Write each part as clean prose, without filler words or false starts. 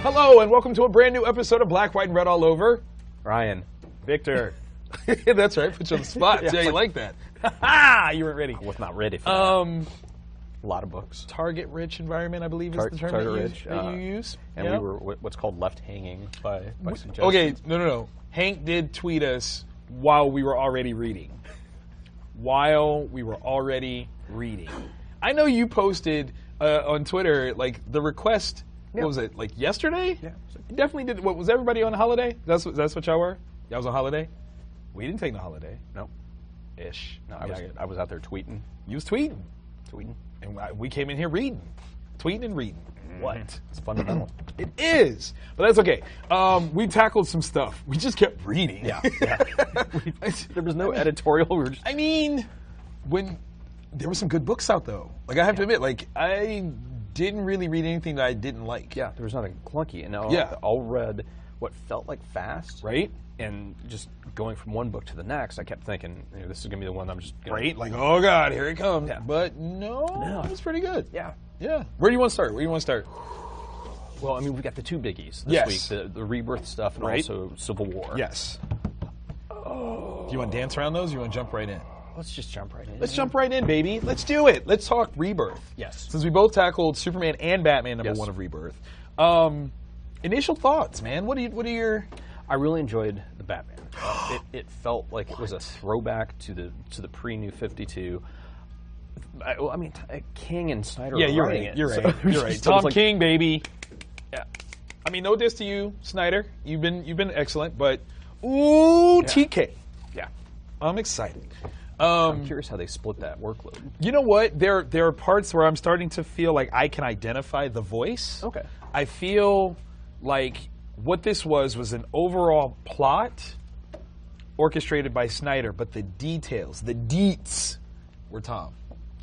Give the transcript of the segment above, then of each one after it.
Hello, and welcome to a brand new episode of Black, White, and Red All Over. Ryan. Victor. That's right, put you on the spot. Yeah, you like that. You weren't ready. I was not ready for that. A lot of books. Target-rich environment, I believe, is the term that you use. And we were what's called left-hanging by suggestions. Okay, no. Hank did tweet us while we were already reading. I know you posted on Twitter, like, the request, what was it, like yesterday? Yeah. You definitely did. What, was everybody on holiday? That's what y'all were? Y'all was on holiday? We didn't take no holiday. No. Ish. No, I was out there tweeting. You was tweeting. Tweeting. And we came in here reading. Tweeting and reading. What? It's fundamental. It is. But that's okay. We tackled some stuff. We just kept reading. Yeah. There was no editorial. We were just... I mean, when there were some good books out, though. Like, I have to admit, like, I didn't really read anything that I didn't like. Yeah, there was nothing clunky. And I all read what felt like fast. Right? And just going from one book to the next, I kept thinking, this is going to be the one I'm just going Right? Like, oh, God, here it comes. Yeah. But no, it was pretty good. Yeah. Yeah. Where do you want to start? Well, I mean, we've got the two biggies this week, the Rebirth stuff and Right. also Civil War. Yes. Do you want to dance around those, or you want to jump right in? Let's just jump right in. Let's jump right in, baby. Let's do it. Let's talk Rebirth. Yes. Since we both tackled Superman and Batman number one of Rebirth. Initial thoughts, man. What are your... I really enjoyed the Batman. It felt like it was a throwback to the pre-New 52. I mean, King and Snyder. Yeah, you're right. You're right. Tom King, baby. Yeah. I mean, no diss to you, Snyder. You've been excellent, but TK. Yeah. I'm excited. I'm curious how they split that workload. You know what? There are parts where I'm starting to feel like I can identify the voice. Okay. I feel like what this was an overall plot orchestrated by Snyder, but the details, the deets, were Tom.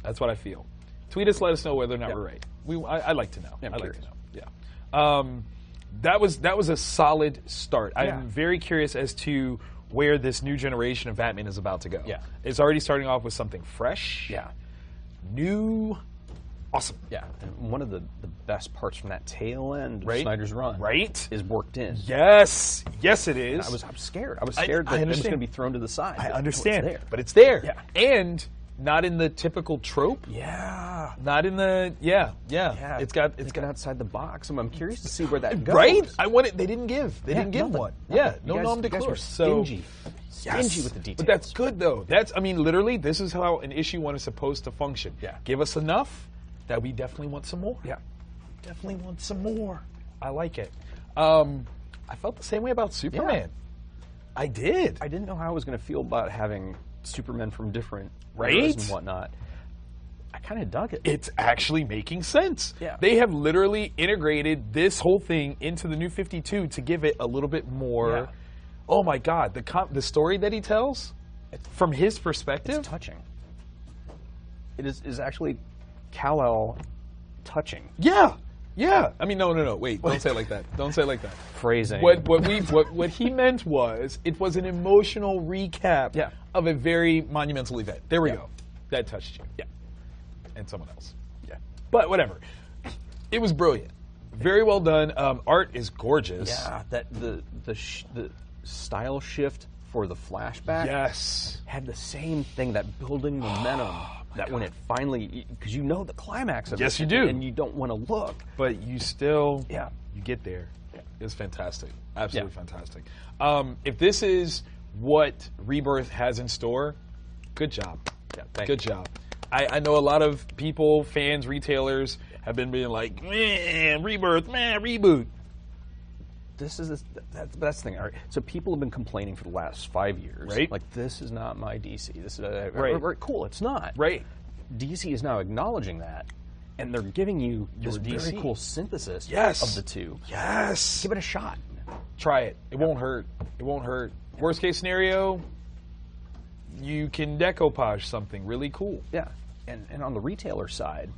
That's what I feel. Tweet us, let us know whether or not we're right. I'd like to know. Yeah, I'd like to know. Yeah. That was a solid start. Yeah. I'm very curious as to where this new generation of Batman is about to go. Yeah. It's already starting off with something fresh. Yeah. New. Awesome. Yeah. And one of the best parts from that tail end of Right. Snyder's run is worked in. Yes. Yes, it is. I'm scared. I was scared that it was going to be thrown to the side. I but understand. it's there. But it's there. Yeah. And not in the typical trope. Yeah. Not in the It's got outside the box. I'm curious to see where that goes. right. They didn't give. They didn't give nothing. one. Nothing. Yeah. You No nom de guys were cloche. So stingy. Yes. Stingy with the details. But that's good though. Literally, this is how an issue one is supposed to function. Yeah. Give us enough that we definitely want some more. Yeah. Definitely want some more. I like it. I felt the same way about Superman. Yeah. I did. I didn't know how I was going to feel about having Supermen from different Right? eras and whatnot. I kind of dug it. It's actually making sense. Yeah. They have literally integrated this whole thing into the New 52 to give it a little bit more. Yeah. Oh my God, the story that he tells from his perspective. It's touching. It is actually Kal-El touching. Yeah. Yeah. I mean, no. Wait, don't say it like that. Don't say it like that. Phrasing. What he meant was it was an emotional recap of a very monumental event. There we go. That touched you. Yeah. And someone else. Yeah. But whatever. It was brilliant. Very well done. Art is gorgeous. Yeah. That the style shift for the flashback. Yes. Had the same thing, that building momentum. That when it finally, because you know the climax of it. Yes, you do. And you don't want to look. But you still, you get there. Yeah. It's fantastic. Absolutely fantastic. If this is what Rebirth has in store, good job. Yeah, good job. I know a lot of people, fans, retailers, have been being like, man, Rebirth, man, reboot. That's the thing. All right. So people have been complaining for the last 5 years. Right. Like, this is not my DC. This is right. Cool. It's not. Right. DC is now acknowledging that, and they're giving you this Your DC. very cool synthesis of the two. Yes. Give it a shot. Try it. It won't hurt. It won't hurt. Worst case scenario, you can decoupage something really cool. Yeah. And on the retailer side,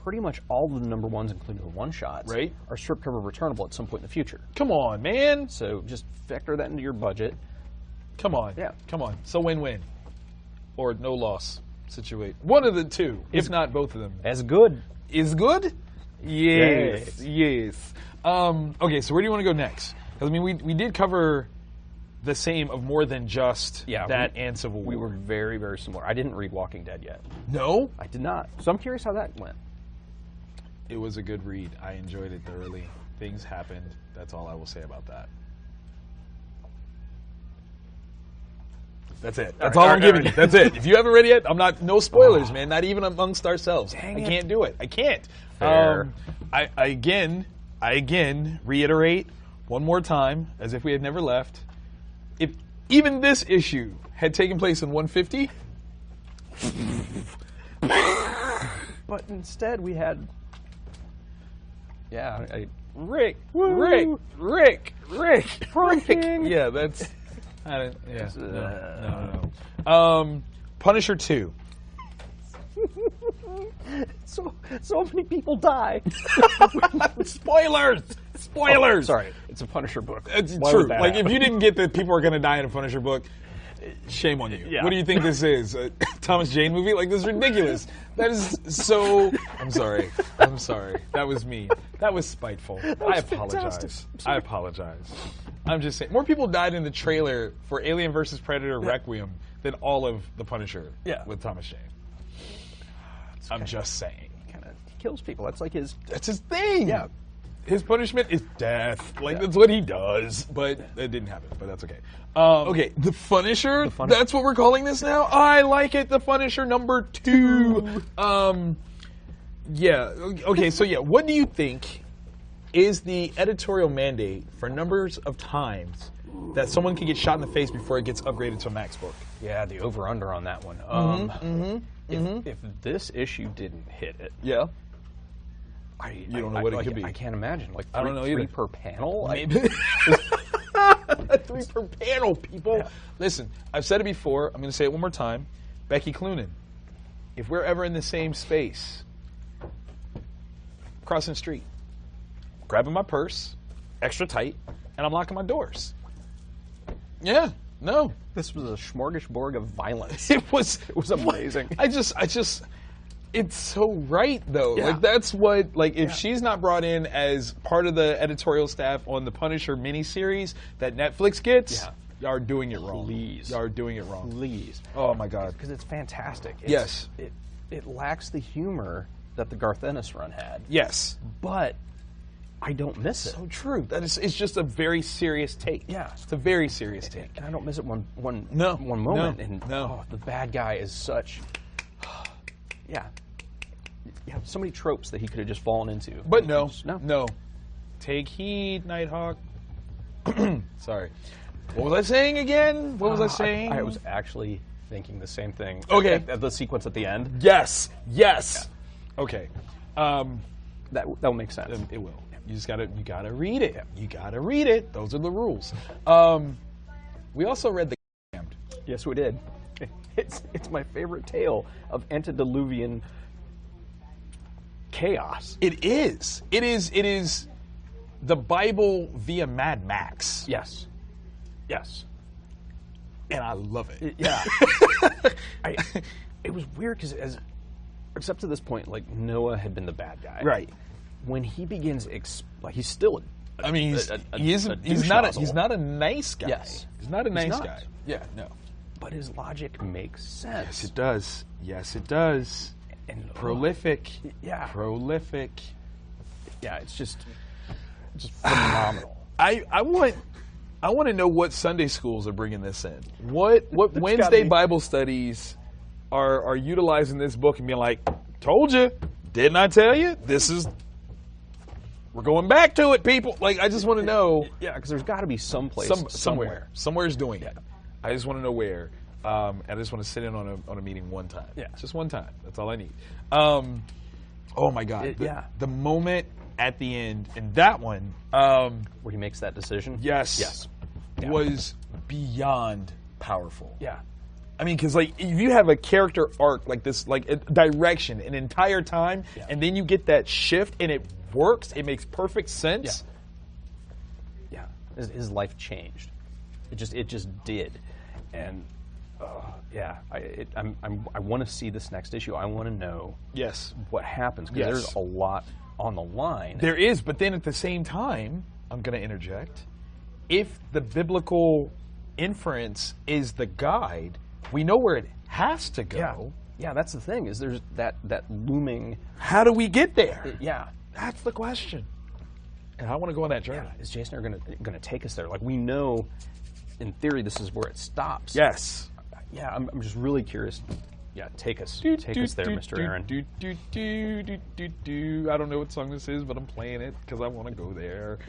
pretty much all of the number ones, including the one-shots, are slipcover returnable at some point in the future. Come on, man. So just factor that into your budget. Come on. Yeah. Come on. So win-win. Or no loss situation. One of the two, if not both of them. As good. Is good? Yes. Okay, so where do you want to go next? Because I mean, we did cover the same of more than just that and Civil War. We were very, very similar. I didn't read Walking Dead yet. No? I did not. So I'm curious how that went. It was a good read. I enjoyed it thoroughly. Things happened. That's all I will say about that. That's it. That's all I'm giving you. That's it. If you haven't read it yet, I'm not. No spoilers, man. Not even amongst ourselves. I can't do it. I can't. Fair. I again reiterate one more time, as if we had never left. If even this issue had taken place in 150, but instead we had, Rick. Franking. Yeah, that's. I don't, yeah. No. Punisher 2. So many people die. Spoilers. Oh, sorry, it's a Punisher book. It's Why true. would that Like, happen? if you didn't get that people are going to die in a Punisher book, shame on you. Yeah. What do you think this is? A Thomas Jane movie? Like, this is ridiculous. That is so... I'm sorry. That was me. That was spiteful. I apologize. I apologize. I'm just saying. More people died in the trailer for Alien vs. Predator Requiem than all of The Punisher with Thomas Jane. I'm just saying. He kills people. That's like his... That's his thing. Yeah. His punishment is death. Like, that's what he does. But it didn't happen, but that's okay. Okay, The Punisher? That's what we're calling this now? I like it. The Punisher number 2. Yeah. Okay, so yeah, what do you think is the editorial mandate for numbers of times that someone can get shot in the face before it gets upgraded to a max book? Yeah, the over-under on that one. If this issue didn't hit it... Yeah. You don't know what it could be. I can't imagine. Like, I don't know either. 3 per panel? Maybe. 3 per panel, people. Yeah. Listen, I've said it before. I'm going to say it one more time. Becky Cloonan, if we're ever in the same space, crossing the street, grabbing my purse, extra tight, and I'm locking my doors. Yeah. No. This was a smorgasbord of violence. It was amazing. I just it's so right though. Yeah. Like that's what if she's not brought in as part of the editorial staff on the Punisher miniseries that Netflix gets, y'all are doing it wrong. Please. Y'all are doing it wrong. Please. Oh my God. Because it's fantastic. Yes. It lacks the humor that the Garth Ennis run had. Yes. But I don't miss it. So true. It's just a very serious take. Yeah. It's a very serious take. And I don't miss it one moment. No. The bad guy is such so many tropes that he could have just fallen into. But no. Take heed, Nighthawk. Sorry. What was I saying again? What was I saying? I was actually thinking the same thing. Okay. At the sequence at the end. Yes. Okay. That will make sense. It will. You gotta read it. You gotta read it. Those are the rules. We also read The Damned. Yes, we did. It's my favorite tale of antediluvian chaos. It is the Bible via Mad Max. Yes. And I love it. Yeah. It was weird because except to this point, like Noah had been the bad guy. Right. When he begins, he's still he's not a nice guy. Yes. He's not a nice guy. Yeah, no. But his logic makes sense. Yes, it does. And prolific. Yeah. Prolific. Yeah, it's just phenomenal. I want to know what Sunday schools are bringing this in. What Wednesday Bible studies are utilizing this book and being like, told you, didn't I tell you? We're going back to it, people. Like, I just want to know. Yeah, because there's got to be some place, somewhere. Somewhere's doing it. I just want to know where. And I just want to sit in on a meeting one time. Yeah. Just one time. That's all I need. Oh, my God. The moment at the end, in that one. Where he makes that decision? Yes. Was beyond powerful. Yeah. I mean, because, if you have a character arc like this, like a direction an entire time, and then you get that shift and it works, it makes perfect sense. Yeah. His life changed. It just did. And Yeah, I want to see this next issue. I want to know Yes. what happens because Yes. there's a lot on the line. There is, but then at the same time, I'm going to interject. If the biblical inference is the guide, we know where it has to go. Yeah, that's the thing. Is there's that looming? How do we get there? Yeah, That's the question. And I want to go on that journey. is Jason going to take us there? Like we know, in theory, this is where it stops. Yes. Yeah, I'm just really curious. Yeah, take us there, Mr. Aaron. I don't know what song this is, but I'm playing it because I want to go there.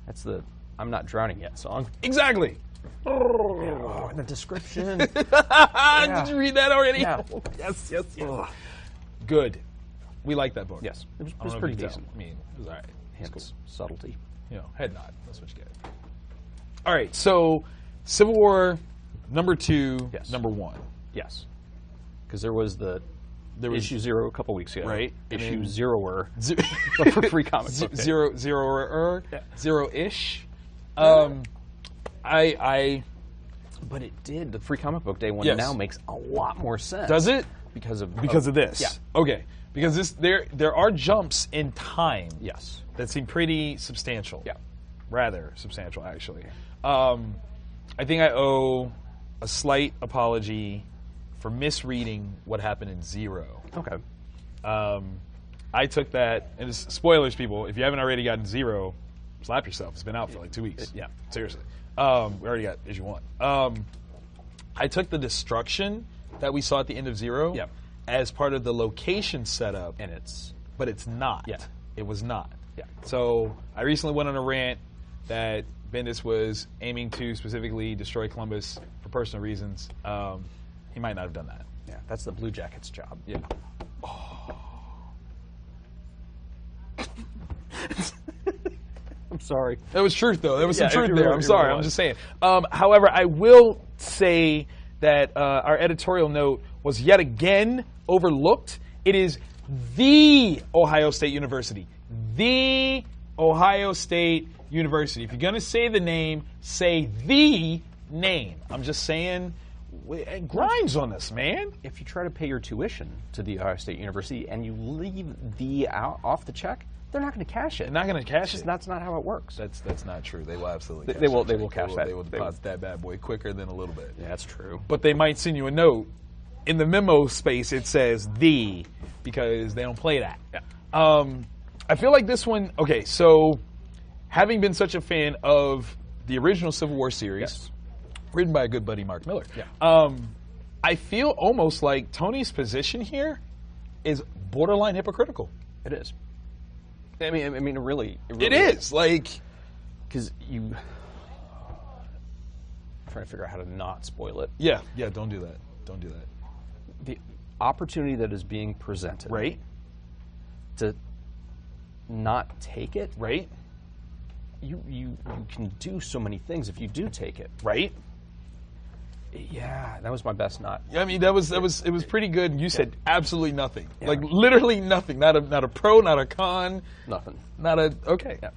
That's the "I'm Not Drowning Yet" song. Exactly. Oh, and the description. Did you read that already? Yeah. Yes. Good. We like that book. Yes, it I don't was know if pretty you can decent. tell. I mean, it was all right. It's Hence cool. subtlety. You know, head nod. That's what you get. All right. So, Civil War #2, Yes. #1. Yes, because there was issue 0 a couple weeks ago. Right. Issue And then- 0 for Free Comic Book Day. Zero-ish. But it did. The Free Comic Book Day one Yes. now makes a lot more sense. Does it? Because of this. Yeah. Okay. Because there are jumps in time Yes. that seem pretty substantial. Yeah. Rather substantial, actually. I think I owe a slight apology for misreading what happened in 0. Okay. I took that, and it's spoilers, people. If you haven't already gotten 0, slap yourself. It's been out for like 2 weeks. Yeah. Seriously. We already got issue 1. I took the destruction that we saw at the end of 0 Yeah. as part of the location setup, And it's but it's not. Yeah. It was not. Yeah. So I recently went on a rant that Bendis was aiming to specifically destroy Columbus for personal reasons. He might not have done that. that's the Blue Jackets' job. Yeah. I'm sorry. That was truth, though. There was some Yeah, truth it there. really- I'm it sorry. really I'm was. just saying. However, I will say that our editorial note was yet again overlooked. It is the Ohio State University. The Ohio State University. If you're going to say the name, say the name. I'm just saying, it grinds on us, man. If you try to pay your tuition to the Ohio State University and you leave the off the check, they're not going to cash it. They're not going to cash it. That's not how it works. That's not true. They will absolutely. They cash will- that they check. will cash that. They will They will. deposit that bad boy quicker than a little bit. Yeah, that's true. But they might send you a note. In the memo space, it says the, because they don't play that. Yeah. I feel like this one, okay, so having been such a fan of the original Civil War series, Yes. written by a good buddy, Mark Miller, Yeah. I feel almost like Tony's position here is borderline hypocritical. It is. I mean, it really It is. Like, because I'm trying to figure out how to not spoil it. yeah, don't do that. Don't do that. The opportunity that is being presented, Right? to not take it, Right? you can do so many things if you do take it. Right? Yeah, that was my best not. I mean, it was pretty good. You said absolutely nothing, like literally nothing. Not a pro, not a con, Nothing. not a okay. Yeah.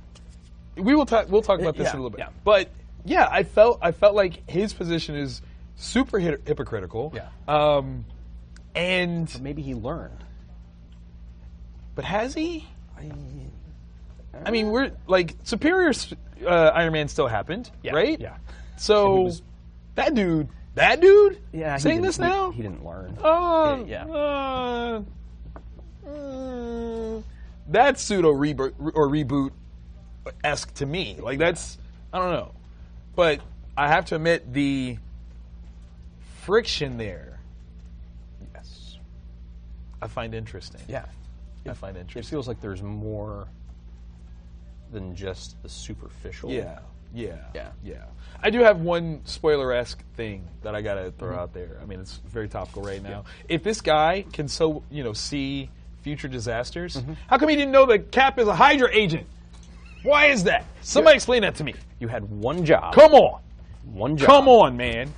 We'll talk about this Yeah, in a little bit. yeah. But yeah, I felt like his position is super hypocritical. Yeah. And Maybe he learned. but has he? I mean, we're like Superior Iron Man still happened, Yeah, right? yeah. So He was- that dude, Yeah, he saying didn't- this now. He didn't learn. Yeah. That's pseudo reboot esque to me. Like that's I don't know, but I have to admit the friction there Yes. I find interesting. Yeah. I find It interesting. feels like there's more than just the superficial. Yeah. Yeah. I do have one spoiler-esque thing that I gotta throw out there. I mean, it's very topical right now. If this guy can see future disasters, how come he didn't know that Cap is a Hydra agent? Why is that? Somebody explain that to me. You had one job. Come on. One job. Come on, man.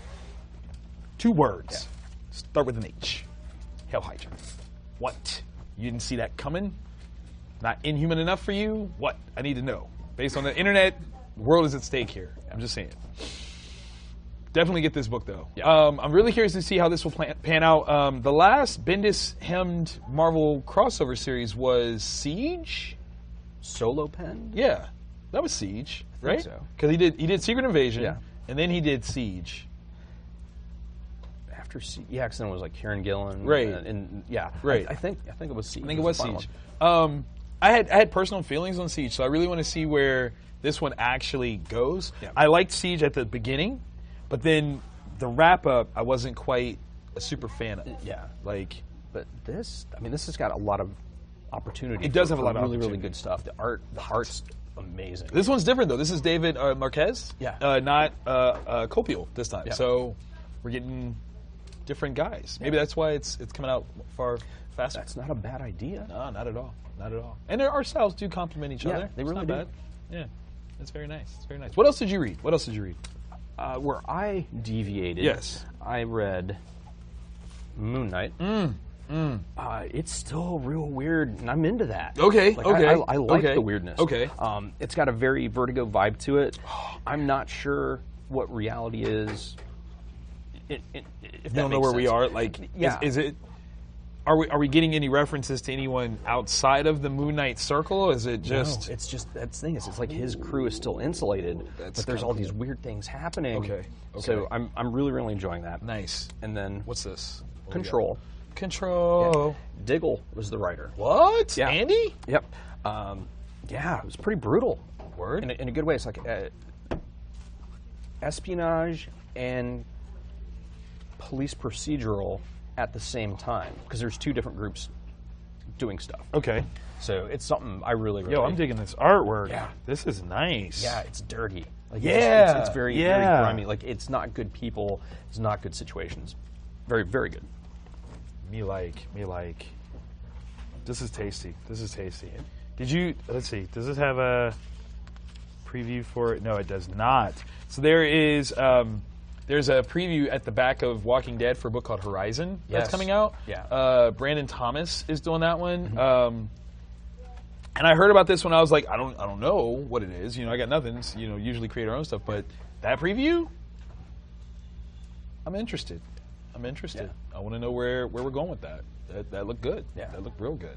2 words. Start with an H. Hell Hydra. What? You didn't see that coming? Not inhuman enough for you? What? I need to know. Based on the internet, the world is at stake here. I'm just saying. Definitely get this book, though. Yeah. I'm really curious to see how this will pan out. The last Bendis-hemmed Marvel crossover series was Siege? Solo pen? Yeah. That was Siege, I think right? so. Because he did Secret Invasion, Yeah. and then he did Siege. After yeah, because then it was like Kieran Gillen. Right. And yeah. Right. I think it was Siege. I think it was the final Siege. one. I had personal feelings on Siege, so I really want to see where this one actually goes. Yeah. I liked Siege at the beginning, but then the wrap up, I wasn't quite a super fan of. Yeah. Like, But this has got a lot of opportunity. It does for- have a lot for of really, really opportunity. good stuff. The art's amazing. this one's different though. This is David Marquez, Yeah. not Copiel this time. Yeah. So we're getting different guys. Maybe that's why it's coming out far faster. That's not a bad idea. No, not at all. Not at all. And our styles do complement each Yeah, other. they It's really not do. bad. Yeah, that's very nice. It's very nice. What else did you read? Where I deviated, Yes. I read Moon Knight. It's still real weird, and I'm into that. Okay, Like, okay, I like okay, the weirdness. okay. It's got a very Vertigo vibe to it. I'm not sure what reality is. If You don't know where we are. Like, Yeah. is it? Are we getting any references to anyone outside of the Moon Knight circle? Or is it just? No, it's just that's the thing is it's like his crew is still insulated, That's but there's kinda all these weird things happening. Okay, So okay. I'm really really enjoying that. Nice. And then What's this? What do we Control. got? Control. Diggle was the writer. What? Yeah. Andy? Yep. Yeah, it was pretty brutal. Word. In a good way. It's like espionage and police procedural at the same time because there's two different groups doing stuff. Okay. So it's something I really Yo, I'm digging this artwork. Yeah. This is nice. Yeah, it's dirty. Like Yeah, it's very yeah. very grimy. Like it's not good people. It's not good situations. Very very good. Me like. This is tasty. Did you? Let's see. Does this have a preview for it? No, it does not. So there is. There's a preview at the back of Walking Dead for a book called Horizon that's Yes. coming out. Yeah. Brandon Thomas is doing that one. And I heard about this when I was like, I don't know what it is. You know, I got nothing. So, usually create our own stuff, but that preview, I'm interested. Yeah. I want to know where we're going with that. That looked good. Yeah. That looked real good.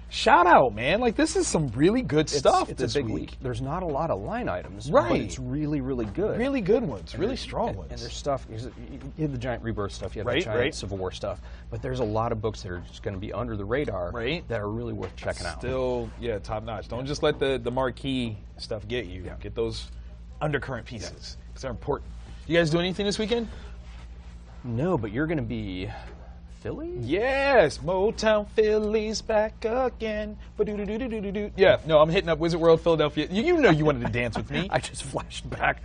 Shout out, man! Like this is some really good stuff It's this a big week. There's not a lot of line items, Right. But it's really really good. Really good ones. Really strong and, ones. And there's stuff. You have the giant rebirth stuff. You have Right, the giant right. Civil War stuff. But there's a lot of books that are just going to be under the radar. Right. That are really worth checking out. Still, yeah, top notch. Don't just let the marquee stuff get you. Yeah. Get those undercurrent pieces because they're important. You guys do anything this weekend? No, but you're going to be Philly. Yes, Motown Philly's back again. Ba-do-do-do-do-do-do. Yeah, no, I'm hitting up Wizard World Philadelphia. You know you wanted to dance with me. I just flashed back.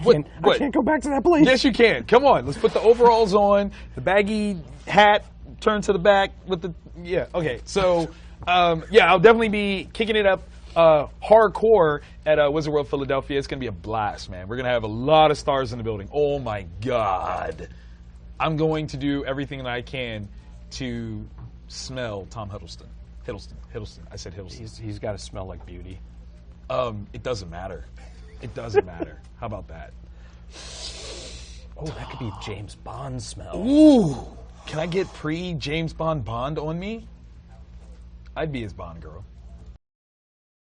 What? I can't go back to that place. Yes, you can. Come on, let's put the overalls on, the baggy hat turned to the back with the Okay, so yeah, I'll definitely be kicking it up hardcore at Wizard World Philadelphia. It's gonna be a blast, man. We're gonna have a lot of stars in the building. Oh my God, I'm going to do everything that I can to smell Tom Hiddleston. Hiddleston. I said Hiddleston. He's got to smell like beauty. It doesn't matter. It doesn't matter. How about that? Oh, that could be James Bond smell. Ooh, can I get pre-James Bond on me? I'd be his Bond girl.